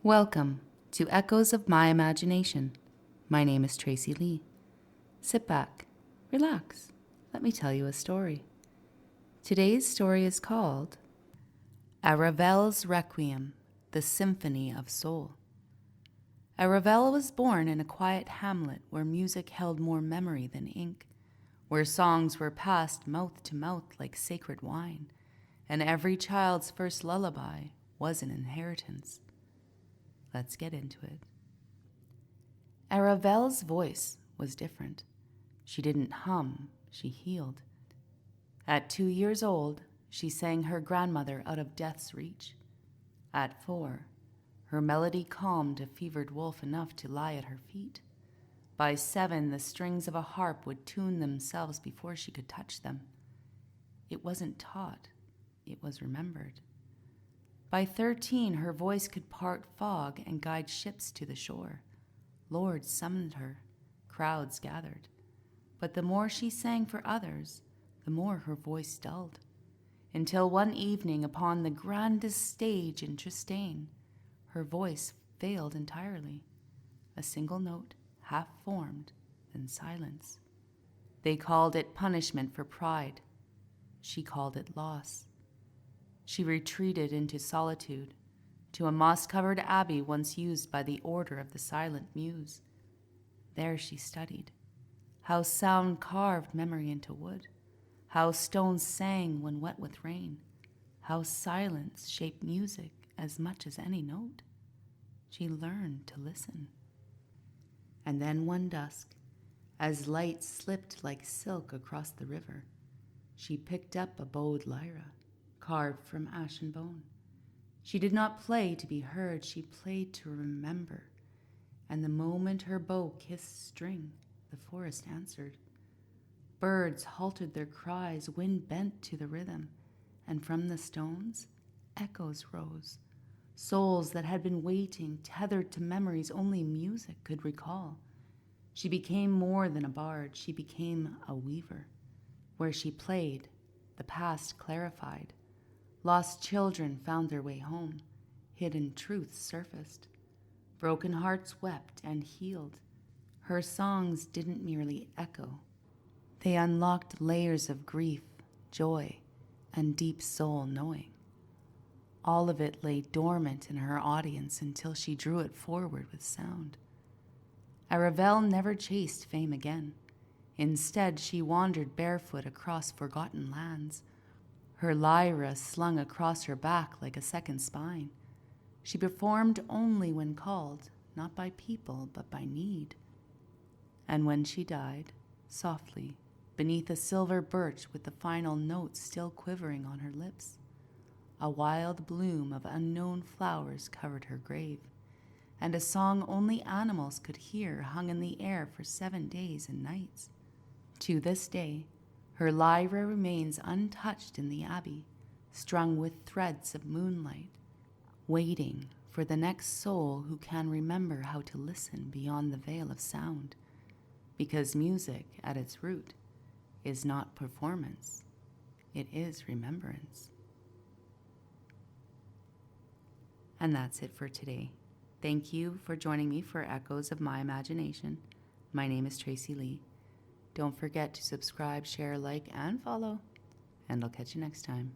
Welcome to Echoes of My Imagination. My name is Tracy Lee. Sit back, relax, let me tell you a story. Today's story is called Aravelle's Requiem, the Symphony of Soul. Aravelle was born in a quiet hamlet where music held more memory than ink, where songs were passed mouth to mouth like sacred wine, and every child's first lullaby was an inheritance. Let's get into it. Aravelle's voice was different. She didn't hum, she healed. At 2 years old, she sang her grandmother out of death's reach. At 4, her melody calmed a fevered wolf enough to lie at her feet. By 7, the strings of a harp would tune themselves before she could touch them. It wasn't taught, it was remembered. By 13, her voice could part fog and guide ships to the shore. Lords summoned her, crowds gathered. But the more she sang for others, the more her voice dulled. Until one evening upon the grandest stage in Tristane, her voice failed entirely. A single note, half formed, then silence. They called it punishment for pride. She called it loss. She retreated into solitude, to a moss-covered abbey once used by the Order of the Silent Muse. There she studied how sound carved memory into wood, how stones sang when wet with rain, how silence shaped music as much as any note. She learned to listen. And then one dusk, as light slipped like silk across the river, she picked up a bowed lyra, carved from ash and bone. She did not play to be heard, she played to remember. And the moment her bow kissed string, the forest answered. Birds halted their cries, wind bent to the rhythm, and from the stones, echoes rose. Souls that had been waiting, tethered to memories only music could recall. She became more than a bard, she became a weaver. Where she played, the past clarified. Lost children found their way home. Hidden truths surfaced. Broken hearts wept and healed. Her songs didn't merely echo. They unlocked layers of grief, joy, and deep soul knowing. All of it lay dormant in her audience until she drew it forward with sound. Aravelle never chased fame again. Instead, she wandered barefoot across forgotten lands, her lyra slung across her back like a second spine. She performed only when called, not by people, but by need. And when she died, softly, beneath a silver birch with the final notes still quivering on her lips, a wild bloom of unknown flowers covered her grave, and a song only animals could hear hung in the air for 7 days and nights. To this day, her lyra remains untouched in the abbey, strung with threads of moonlight, waiting for the next soul who can remember how to listen beyond the veil of sound, because music, at its root, is not performance, it is remembrance. And that's it for today. Thank you for joining me for Echoes of My Imagination. My name is Tracy Lee. Don't forget to subscribe, share, like, and follow, and I'll catch you next time.